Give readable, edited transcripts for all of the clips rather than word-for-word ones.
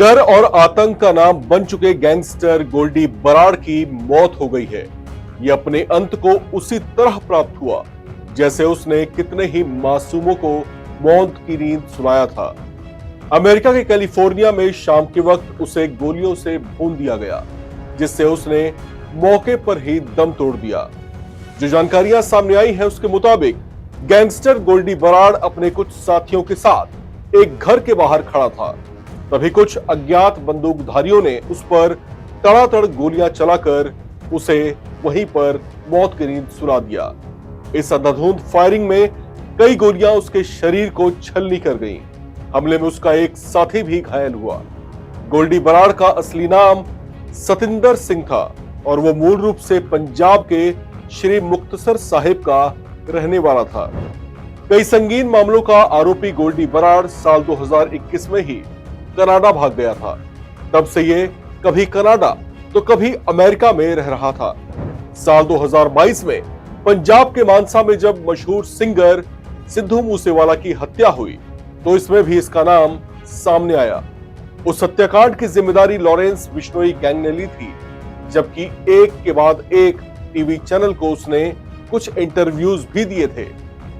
डर और आतंक का नाम बन चुके गैंगस्टर गोल्डी बराड़ की मौत हो गई है। ये अपने अंत को उसी तरह प्राप्त हुआ जैसे उसने कितने ही मासूमों को मौत की नींद सुलाया था। अमेरिका के कैलिफोर्निया में शाम के वक्त उसे गोलियों से भून दिया गया, जिससे उसने मौके पर ही दम तोड़ दिया। जो जानकारियां सामने आई है उसके मुताबिक गैंगस्टर गोल्डी बराड़ अपने कुछ साथियों के साथ एक घर के बाहर खड़ा था। तभी कुछ अज्ञात बंदूकधारियों ने उस पर तड़ातड़ गोलियां चलाकर उसे वहीं पर मौत की नींद सुला दिया। इस अंधाधुंध फायरिंग में कई गोलियां उसके शरीर को छलनी कर गईं। हमले में उसका एक साथी भी घायल हुआ। गोल्डी बराड़ का असली नाम सतिंदर सिंह था और वो मूल रूप से पंजाब के श्री मुक्तसर साहिब का रहने वाला था। कई संगीन मामलों का आरोपी गोल्डी बराड़ साल 2021 में ही कनाडा भाग गया था। तब से ये कभी कनाडा तो कभी अमेरिका में रह रहा था। साल 2022 में पंजाब के मानसा में जब मशहूर सिंगर सिद्धू मूसेवाला की हत्या हुई तो इसमें भी इसका नाम सामने आया। उस हत्याकांड की जिम्मेदारी लॉरेंस बिश्नोई गैंग ने ली थी, जबकि एक के बाद एक टीवी चैनल को उसने कुछ इंटरव्यूज भी दिए थे,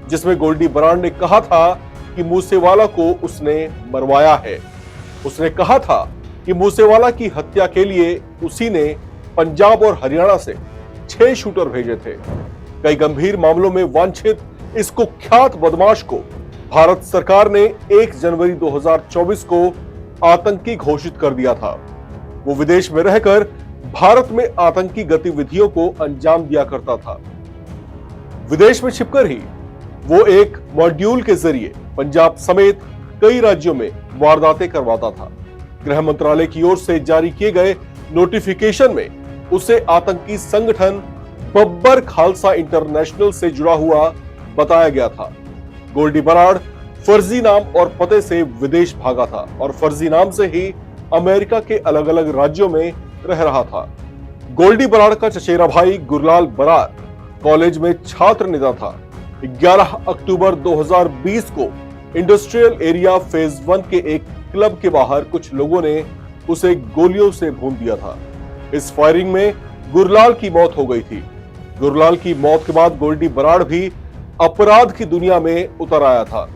जिसमें गोल्डी बराड़ ने कहा था कि मूसेवाला को उसने मरवाया है। उसने कहा था कि मूसेवाला की हत्या के लिए उसी ने पंजाब और हरियाणा से 6 शूटर भेजे थे। कई गंभीर मामलों में वांछित इस कुख्यात बदमाश को भारत सरकार ने 1 जनवरी 2024 को आतंकी घोषित कर दिया था। वो विदेश में रहकर भारत में आतंकी गतिविधियों को अंजाम दिया करता था। विदेश में छिपकर ही वो एक मॉड्यूल के जरिए पंजाब समेत कई राज्यों में वारदातें करवाता था। गृह मंत्रालय की ओर से जारी किए गए नोटिफिकेशन में उसे आतंकी संगठन बब्बर खालसा इंटरनेशनल से जुड़ा हुआ बताया गया था। गोल्डी बराड़ फर्जी नाम और पते से विदेश भागा था और फर्जी नाम से ही अमेरिका के अलग अलग राज्यों में रह रहा था। गोल्डी बराड़ का चचेरा भाई गुरलाल बराड़ कॉलेज में छात्र नेता था। 11 अक्टूबर 2020 को इंडस्ट्रियल एरिया फेज 1 के एक क्लब के बाहर कुछ लोगों ने उसे गोलियों से भून दिया था। इस फायरिंग में गुरलाल की मौत हो गई थी। गुरलाल की मौत के बाद गोल्डी बराड़ भी अपराध की दुनिया में उतर आया था।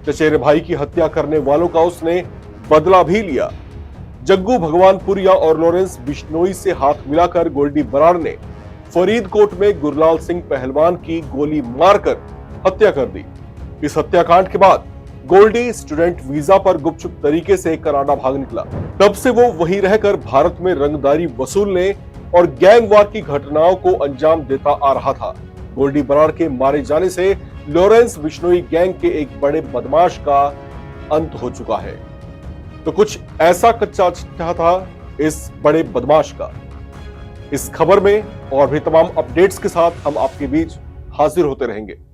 चचेरे भाई की हत्या करने वालों का उसने बदला भी लिया। जग्गू भगवानपुरिया और लॉरेंस बिश्नोई से हाथ मिलाकर गोल्डी बराड़ ने फरीदकोट में गुरलाल सिंह पहलवान की गोली मारकर हत्या कर दी। इस हत्याकांड के बाद गोल्डी स्टूडेंट वीजा पर गुपचुप तरीके से कनाडा भाग निकला। तब से वो वहीं रहकर भारत में रंगदारी वसूलने और गैंगवार की घटनाओं को अंजाम देता आ रहा था। गोल्डी बराड़ के मारे जाने से लॉरेंस बिश्नोई गैंग के एक बड़े बदमाश का अंत हो चुका है। तो कुछ ऐसा कच्चा चिट्ठा था इस बड़े बदमाश का। इस खबर में और भी तमाम अपडेट्स के साथ हम आपके बीच हाजिर होते रहेंगे।